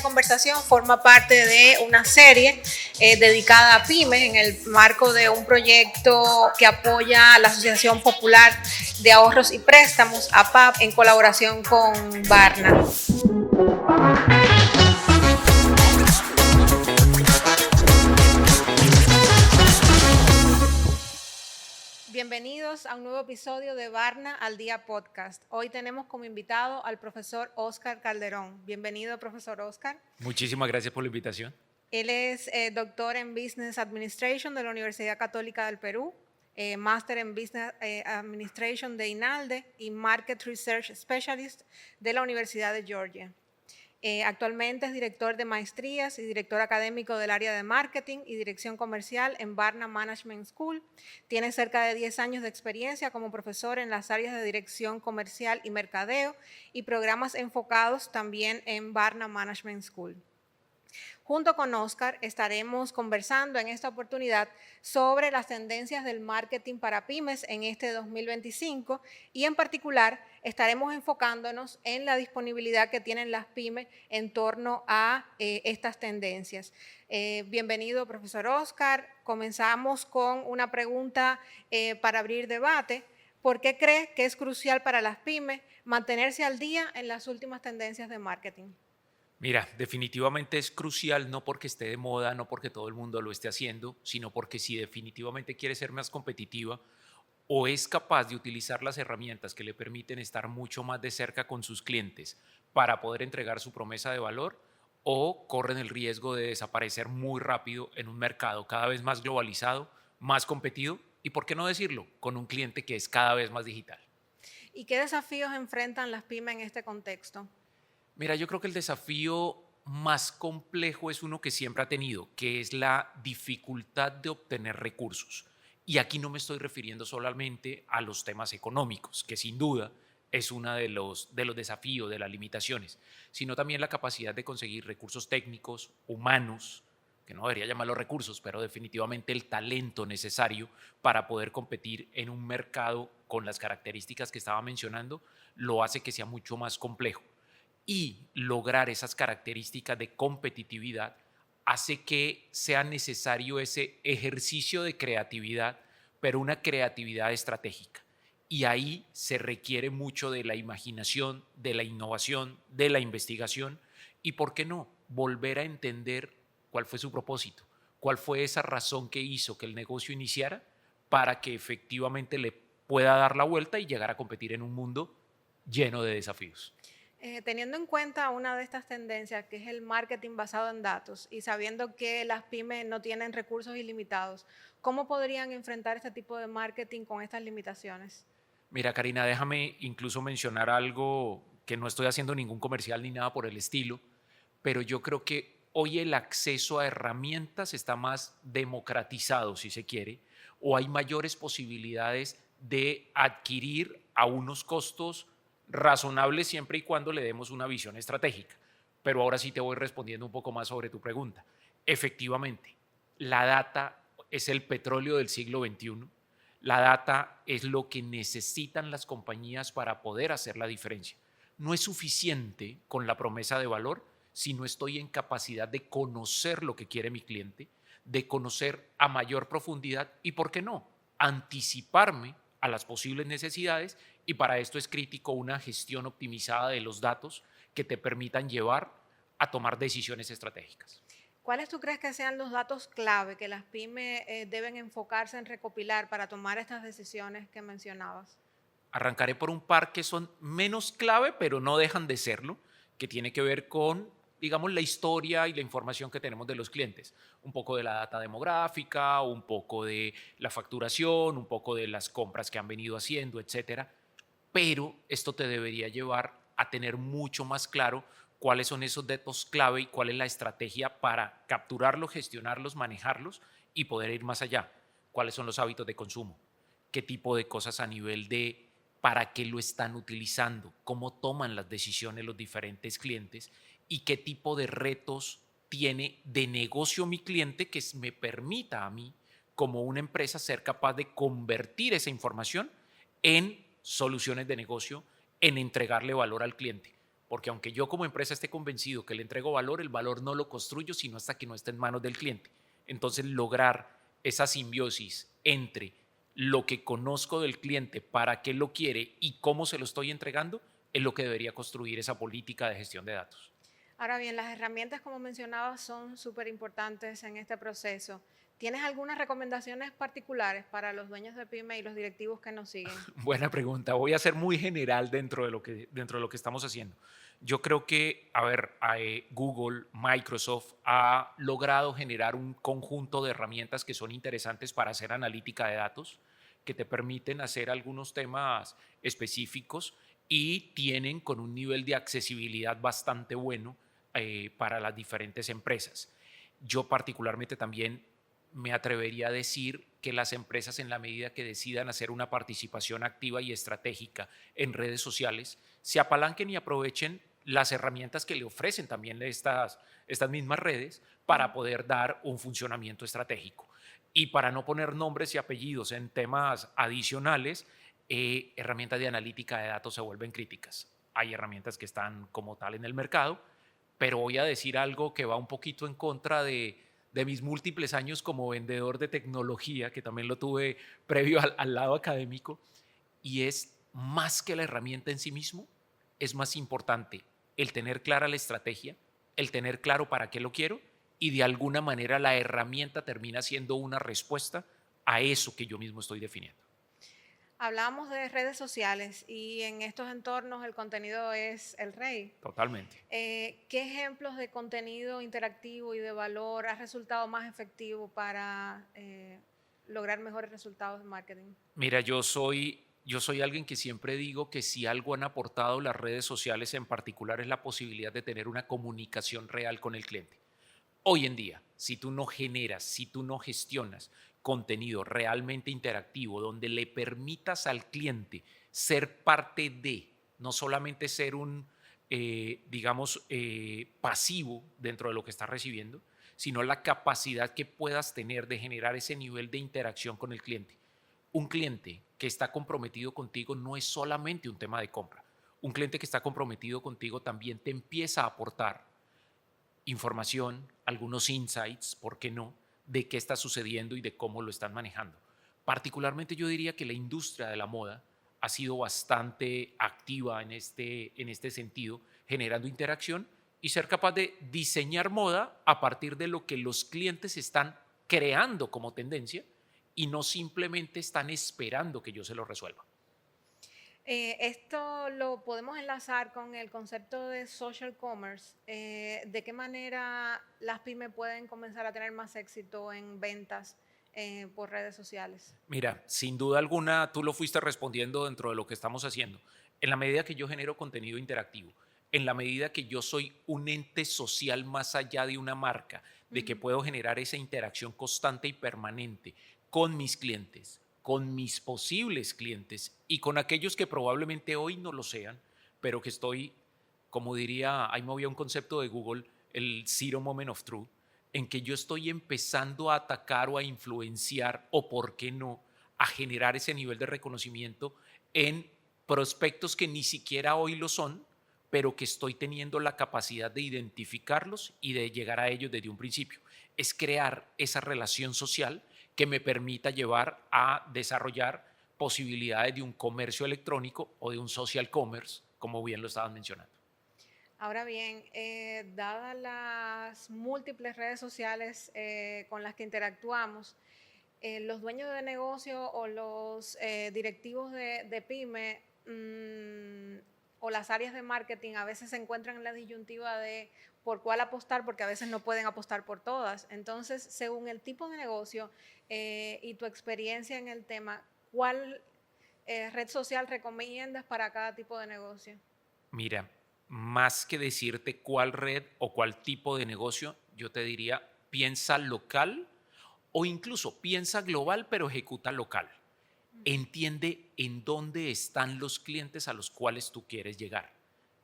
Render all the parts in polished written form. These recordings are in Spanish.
esta conversación forma parte de una serie dedicada a pymes en el marco de un proyecto que apoya a la Asociación Popular de Ahorros y Préstamos, APAP, en colaboración con Barna. Bienvenidos a un nuevo episodio de Barna al Día Podcast. Hoy tenemos como invitado al profesor Óscar Calderón. Bienvenido, profesor Óscar. Muchísimas gracias por la invitación. Él es doctor en Business Administration de la Universidad Católica del Perú, máster en Business Administration de INALDE y Market Research Specialist de la Universidad de Georgia. Actualmente es director de maestrías y director académico del área de marketing y dirección comercial en Barna Management School. Tiene cerca de 10 años de experiencia como profesor en las áreas de dirección comercial y mercadeo y programas enfocados también en Barna Management School. Junto con Óscar estaremos conversando en esta oportunidad sobre las tendencias del marketing para pymes en este 2025 y en particular estaremos enfocándonos en la disponibilidad que tienen las pymes en torno a estas tendencias. Bienvenido, profesor Óscar. Comenzamos con una pregunta para abrir debate. ¿Por qué cree que es crucial para las pymes mantenerse al día en las últimas tendencias de marketing? Mira, definitivamente es crucial, no porque esté de moda, no porque todo el mundo lo esté haciendo, sino porque si definitivamente quiere ser más competitiva o es capaz de utilizar las herramientas que le permiten estar mucho más de cerca con sus clientes para poder entregar su promesa de valor, o corren el riesgo de desaparecer muy rápido en un mercado cada vez más globalizado, más competido y, ¿por qué no decirlo?, con un cliente que es cada vez más digital. ¿Y qué desafíos enfrentan las pymes en este contexto? Mira, yo creo que el desafío más complejo es uno que siempre ha tenido, que es la dificultad de obtener recursos. Y aquí no me estoy refiriendo solamente a los temas económicos, que sin duda es uno de los desafíos, de las limitaciones, sino también la capacidad de conseguir recursos técnicos, humanos, que no debería llamarlos recursos, pero definitivamente el talento necesario para poder competir en un mercado con las características que estaba mencionando, lo hace que sea mucho más complejo. Y lograr esas características de competitividad hace que sea necesario ese ejercicio de creatividad, pero una creatividad estratégica. Y ahí se requiere mucho de la imaginación, de la innovación, de la investigación y, ¿por qué no?, volver a entender cuál fue su propósito, cuál fue esa razón que hizo que el negocio iniciara para que efectivamente le pueda dar la vuelta y llegar a competir en un mundo lleno de desafíos. Teniendo en cuenta una de estas tendencias, que es el marketing basado en datos, y sabiendo que las pymes no tienen recursos ilimitados, ¿cómo podrían enfrentar este tipo de marketing con estas limitaciones? Mira, Karina, déjame incluso mencionar algo que no estoy haciendo ningún comercial ni nada por el estilo, pero yo creo que hoy el acceso a herramientas está más democratizado, si se quiere, o hay mayores posibilidades de adquirir a unos costos razonables siempre y cuando le demos una visión estratégica. Pero ahora sí te voy respondiendo un poco más sobre tu pregunta. Efectivamente, la data es el petróleo del siglo XXI. La data es lo que necesitan las compañías para poder hacer la diferencia. No es suficiente con la promesa de valor si no estoy en capacidad de conocer lo que quiere mi cliente, de conocer a mayor profundidad y, ¿por qué no?, anticiparme a las posibles necesidades, y para esto es crítico una gestión optimizada de los datos que te permitan llevar a tomar decisiones estratégicas. ¿Cuáles tú crees que sean los datos clave que las pymes deben enfocarse en recopilar para tomar estas decisiones que mencionabas? Arrancaré por un par que son menos clave, pero no dejan de serlo, que tiene que ver con, digamos, la historia y la información que tenemos de los clientes. Un poco de la data demográfica, un poco de la facturación, un poco de las compras que han venido haciendo, etcétera. Pero esto te debería llevar a tener mucho más claro cuáles son esos datos clave y cuál es la estrategia para capturarlos, gestionarlos, manejarlos y poder ir más allá. ¿Cuáles son los hábitos de consumo? ¿Qué tipo de cosas a nivel de para qué lo están utilizando? ¿Cómo toman las decisiones los diferentes clientes? ¿Y qué tipo de retos tiene de negocio mi cliente que me permita a mí, como una empresa, ser capaz de convertir esa información en soluciones de negocio, en entregarle valor al cliente? porque aunque yo como empresa esté convencido que le entrego valor, el valor no lo construyo sino hasta que no esté en manos del cliente. Entonces, lograr esa simbiosis entre lo que conozco del cliente, para qué lo quiere y cómo se lo estoy entregando, es lo que debería construir esa política de gestión de datos. Ahora bien, las herramientas, como mencionabas, son súper importantes en este proceso. ¿Tienes algunas recomendaciones particulares para los dueños de pyme y los directivos que nos siguen? Buena pregunta. Voy a ser muy general dentro de lo que estamos haciendo. Yo creo que, a ver, Google, Microsoft ha logrado generar un conjunto de herramientas que son interesantes para hacer analítica de datos, que te permiten hacer algunos temas específicos y tienen con un nivel de accesibilidad bastante bueno para las diferentes empresas. Yo particularmente también me atrevería a decir que las empresas, en la medida que decidan hacer una participación activa y estratégica en redes sociales, se apalanquen y aprovechen las herramientas que le ofrecen también estas mismas redes para poder dar un funcionamiento estratégico. Y para no poner nombres y apellidos en temas adicionales, herramientas de analítica de datos se vuelven críticas. Hay herramientas que están como tal en el mercado, pero voy a decir algo que va un poquito en contra de mis múltiples años como vendedor de tecnología, que también lo tuve previo al lado académico, y es más que la herramienta en sí mismo, es más importante el tener clara la estrategia, el tener claro para qué lo quiero, y de alguna manera la herramienta termina siendo una respuesta a eso que yo mismo estoy definiendo. Hablábamos de redes sociales y en estos entornos el contenido es el rey. Totalmente. ¿Qué ejemplos de contenido interactivo y de valor ha resultado más efectivo para lograr mejores resultados de marketing? Mira, yo soy alguien que siempre digo que si algo han aportado las redes sociales en particular es la posibilidad de tener una comunicación real con el cliente. Hoy en día, si tú no generas, si tú no gestionas contenido realmente interactivo donde le permitas al cliente ser parte de, no solamente ser un, digamos, pasivo dentro de lo que está recibiendo, sino la capacidad que puedas tener de generar ese nivel de interacción con el cliente. Un cliente que está comprometido contigo no es solamente un tema de compra. Un cliente que está comprometido contigo también te empieza a aportar información, algunos insights, ¿por qué no?, de qué está sucediendo y de cómo lo están manejando. Particularmente yo diría que la industria de la moda ha sido bastante activa en este sentido, generando interacción y ser capaz de diseñar moda a partir de lo que los clientes están creando como tendencia y no simplemente están esperando que yo se lo resuelva. Esto lo podemos enlazar con el concepto de social commerce. ¿De qué manera las pymes pueden comenzar a tener más éxito en ventas por redes sociales? Mira, sin duda alguna, tú lo fuiste respondiendo dentro de lo que estamos haciendo. En la medida que yo genero contenido interactivo, en la medida que yo soy un ente social más allá de una marca, de que Ujú. puedo generar esa interacción constante y permanente con mis clientes, con mis posibles clientes y con aquellos que probablemente hoy no lo sean, pero que estoy, como diría, ahí me voy a un concepto de Google, el Zero Moment of Truth, en que yo estoy empezando a atacar o a influenciar o, por qué no, a generar ese nivel de reconocimiento en prospectos que ni siquiera hoy lo son, pero que estoy teniendo la capacidad de identificarlos y de llegar a ellos desde un principio. Es crear esa relación social que me permita llevar a desarrollar posibilidades de un comercio electrónico o de un social commerce, como bien lo estaban mencionando. Ahora bien, dadas las múltiples redes sociales con las que interactuamos, los dueños de negocio o los directivos de pyme o las áreas de marketing a veces se encuentran en la disyuntiva de por cuál apostar, porque a veces no pueden apostar por todas. Entonces, según el tipo de negocio y tu experiencia en el tema, ¿cuál red social recomiendas para cada tipo de negocio? Mira, más que decirte cuál red o cuál tipo de negocio, yo te diría, piensa local o incluso piensa global, pero ejecuta local. Ujú, Entiende en dónde están los clientes a los cuales tú quieres llegar.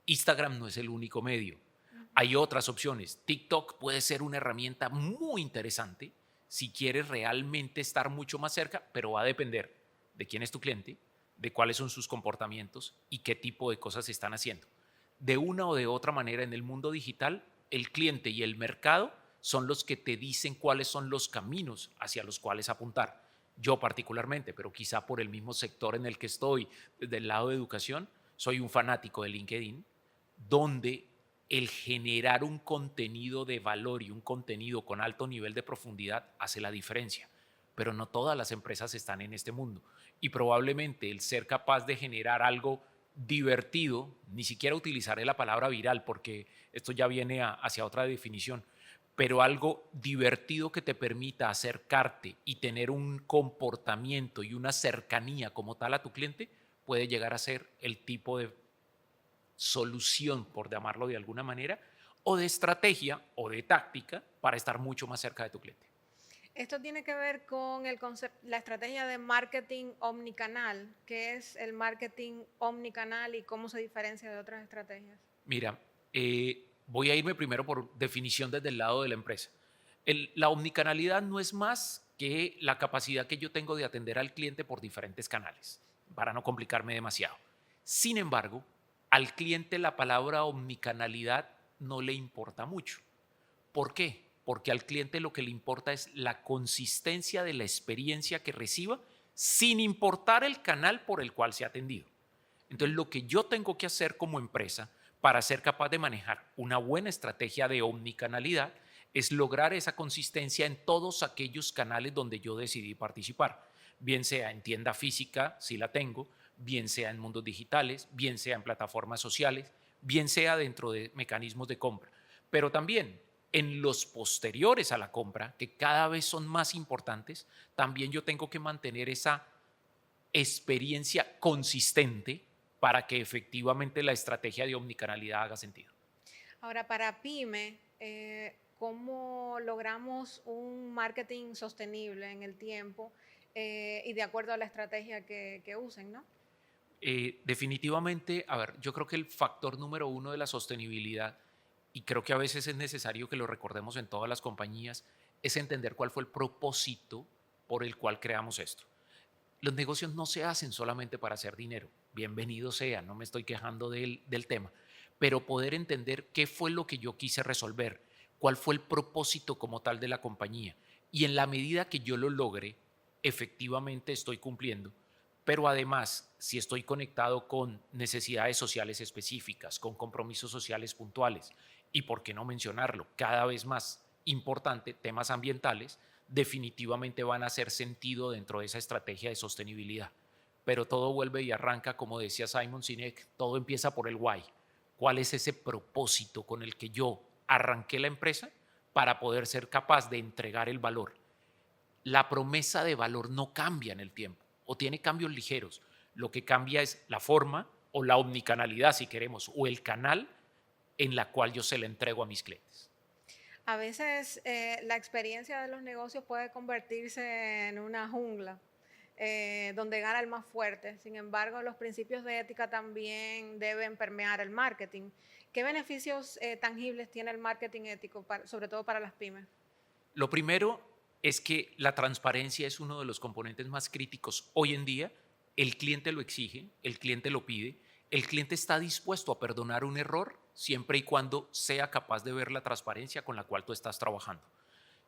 Instagram no es el único medio. ujú. Hay otras opciones. TikTok puede ser una herramienta muy interesante si quieres realmente estar mucho más cerca, pero va a depender de quién es tu cliente, de cuáles son sus comportamientos y qué tipo de cosas están haciendo. de una o de otra manera en el mundo digital, el cliente y el mercado son los que te dicen cuáles son los caminos hacia los cuales apuntar. Yo particularmente, pero quizá por el mismo sector en el que estoy, desde el lado de educación, soy un fanático de LinkedIn, donde el generar un contenido de valor y un contenido con alto nivel de profundidad hace la diferencia. Pero no todas las empresas están en este mundo. Y probablemente el ser capaz de generar algo divertido, ni siquiera utilizaré la palabra viral porque esto ya viene hacia otra definición, pero algo divertido que te permita acercarte y tener un comportamiento y una cercanía como tal a tu cliente, puede llegar a ser el tipo de solución, por llamarlo de alguna manera, o de estrategia o de táctica para estar mucho más cerca de tu cliente. Esto tiene que ver con el la estrategia de marketing omnicanal. ¿Qué es el marketing omnicanal y cómo se diferencia de otras estrategias? Mira, voy a irme primero por definición desde el lado de la empresa. La omnicanalidad no es más que la capacidad que yo tengo de atender al cliente por diferentes canales, para no complicarme demasiado. Sin embargo, al cliente la palabra omnicanalidad no le importa mucho. ¿Por qué? Porque al cliente lo que le importa es la consistencia de la experiencia que reciba sin importar el canal por el cual se ha atendido. Entonces, lo que yo tengo que hacer como empresa para ser capaz de manejar una buena estrategia de omnicanalidad es lograr esa consistencia en todos aquellos canales donde yo decidí participar, bien sea en tienda física, si la tengo, bien sea en mundos digitales, bien sea en plataformas sociales, bien sea dentro de mecanismos de compra, pero también en los posteriores a la compra, que cada vez son más importantes, también yo tengo que mantener esa experiencia consistente para que efectivamente la estrategia de omnicanalidad haga sentido. Ahora, para PYME, ¿cómo logramos un marketing sostenible en el tiempo y de acuerdo a la estrategia que usen, ¿no? Definitivamente, a ver, yo creo que el factor número uno de la sostenibilidad, y creo que a veces es necesario que lo recordemos en todas las compañías, es entender cuál fue el propósito por el cual creamos esto. Los negocios no se hacen solamente para hacer dinero, bienvenido sea, no me estoy quejando del tema, pero poder entender qué fue lo que yo quise resolver, cuál fue el propósito como tal de la compañía. Y en la medida que yo lo logre, efectivamente estoy cumpliendo, pero además, si estoy conectado con necesidades sociales específicas, con compromisos sociales puntuales, y por qué no mencionarlo, cada vez más importante, temas ambientales, definitivamente van a hacer sentido dentro de esa estrategia de sostenibilidad. Pero todo vuelve y arranca, como decía Simon Sinek, todo empieza por el why. ¿Cuál es ese propósito con el que yo arranqué la empresa para poder ser capaz de entregar el valor? La promesa de valor no cambia en el tiempo o tiene cambios ligeros. Lo que cambia es la forma o la omnicanalidad, si queremos, o el canal en la cual yo se le entrego a mis clientes. A veces la experiencia de los negocios puede convertirse en una jungla donde gana el más fuerte. Sin embargo, los principios de ética también deben permear el marketing. ¿Qué beneficios tangibles tiene el marketing ético, sobre todo para las pymes? Lo primero es que la transparencia es uno de los componentes más críticos hoy en día. El cliente lo exige, el cliente lo pide, el cliente está dispuesto a perdonar un error siempre y cuando sea capaz de ver la transparencia con la cual tú estás trabajando.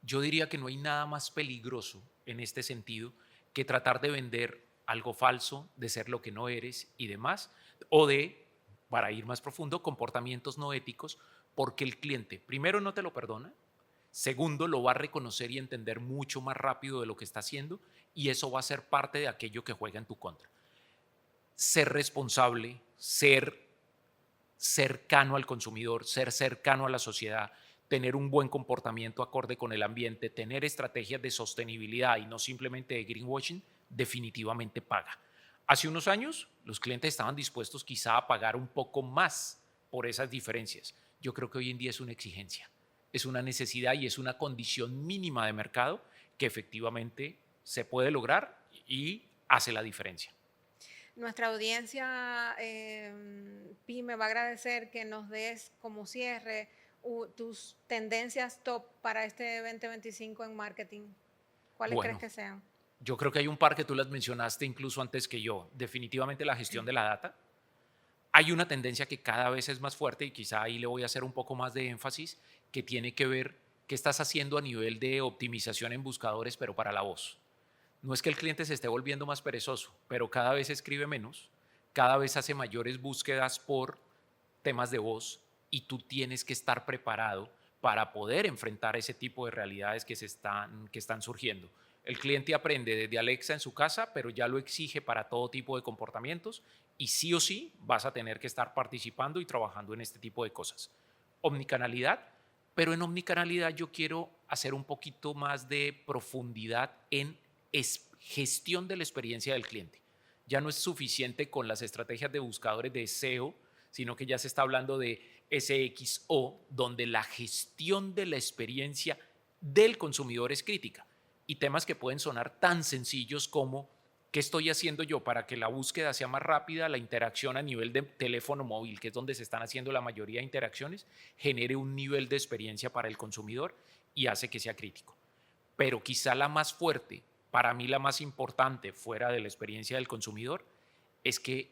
Yo diría que no hay nada más peligroso en este sentido que tratar de vender algo falso, de ser lo que no eres y demás, o de, para ir más profundo, comportamientos no éticos, porque el cliente, primero, no te lo perdona, segundo, lo va a reconocer y entender mucho más rápido de lo que está haciendo, y eso va a ser parte de aquello que juega en tu contra. Ser responsable, ser cercano al consumidor, ser cercano a la sociedad, tener un buen comportamiento acorde con el ambiente, tener estrategias de sostenibilidad y no simplemente de greenwashing, definitivamente paga. Hace unos años los clientes estaban dispuestos quizá a pagar un poco más por esas diferencias. Yo creo que hoy en día es una exigencia, es una necesidad y es una condición mínima de mercado que efectivamente se puede lograr y hace la diferencia. Nuestra audiencia PYME va a agradecer que nos des como cierre tus tendencias top para este 2025 en marketing. ¿Cuáles crees Bueno, que sean? yo creo que hay un par que tú las mencionaste incluso antes que yo. Definitivamente la gestión de la data. hay una tendencia que cada vez es más fuerte y quizá ahí le voy a hacer un poco más de énfasis, que tiene que ver qué estás haciendo a nivel de optimización en buscadores, pero para la voz. No es que el cliente se esté volviendo más perezoso, pero cada vez escribe menos, cada vez hace mayores búsquedas por temas de voz y tú tienes que estar preparado para poder enfrentar ese tipo de realidades que están surgiendo. El cliente aprende desde Alexa en su casa, pero ya lo exige para todo tipo de comportamientos y sí o sí vas a tener que estar participando y trabajando en este tipo de cosas. Omnicanalidad, pero en omnicanalidad yo quiero hacer un poquito más de profundidad en gestión de la experiencia del cliente. Ya no es suficiente con las estrategias de buscadores de SEO, sino que ya se está hablando de SXO, donde la gestión de la experiencia del consumidor es crítica. Y temas que pueden sonar tan sencillos como ¿qué estoy haciendo yo para que la búsqueda sea más rápida, la interacción a nivel de teléfono móvil, que es donde se están haciendo la mayoría de interacciones, genere un nivel de experiencia para el consumidor y hace que sea crítico? Pero quizá la más fuerte, para mí la más importante fuera de la experiencia del consumidor, es que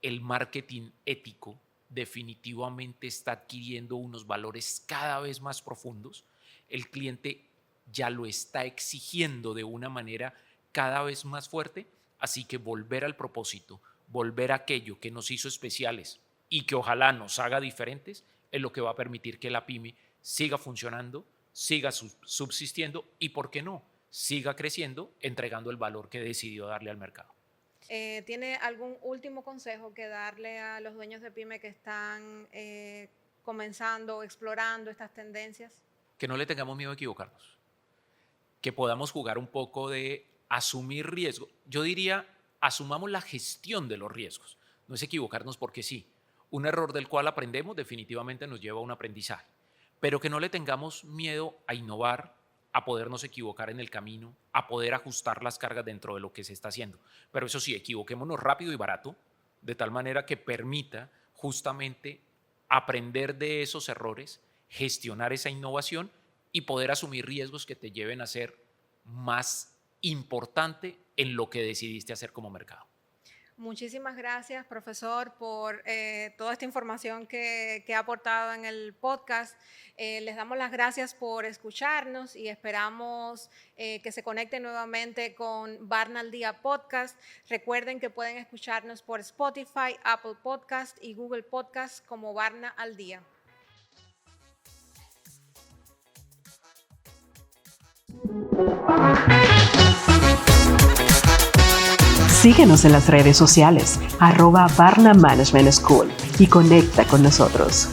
el marketing ético definitivamente está adquiriendo unos valores cada vez más profundos. El cliente ya lo está exigiendo de una manera cada vez más fuerte, así que volver al propósito, volver a aquello que nos hizo especiales y que ojalá nos haga diferentes, es lo que va a permitir que la pyme siga funcionando, siga subsistiendo y, ¿por qué no?, siga creciendo, entregando el valor que decidió darle al mercado. ¿Tiene algún último consejo que darle a los dueños de pyme que están comenzando, explorando estas tendencias? Que no le tengamos miedo a equivocarnos, que podamos jugar un poco de asumir riesgo. Yo diría, asumamos la gestión de los riesgos, no es equivocarnos porque sí. Un error del cual aprendemos definitivamente nos lleva a un aprendizaje, pero que no le tengamos miedo a innovar, a podernos equivocar en el camino, a poder ajustar las cargas dentro de lo que se está haciendo. Pero eso sí, equivoquémonos rápido y barato, de tal manera que permita justamente aprender de esos errores, gestionar esa innovación y poder asumir riesgos que te lleven a ser más importante en lo que decidiste hacer como mercado. Muchísimas gracias, profesor, por toda esta información que ha aportado en el podcast. Les damos las gracias por escucharnos y esperamos que se conecten nuevamente con Barna al Día Podcast. Recuerden que pueden escucharnos por Spotify, Apple Podcast y Google Podcast como Barna al Día. Síguenos en las redes sociales, @Barna Management School y conecta con nosotros.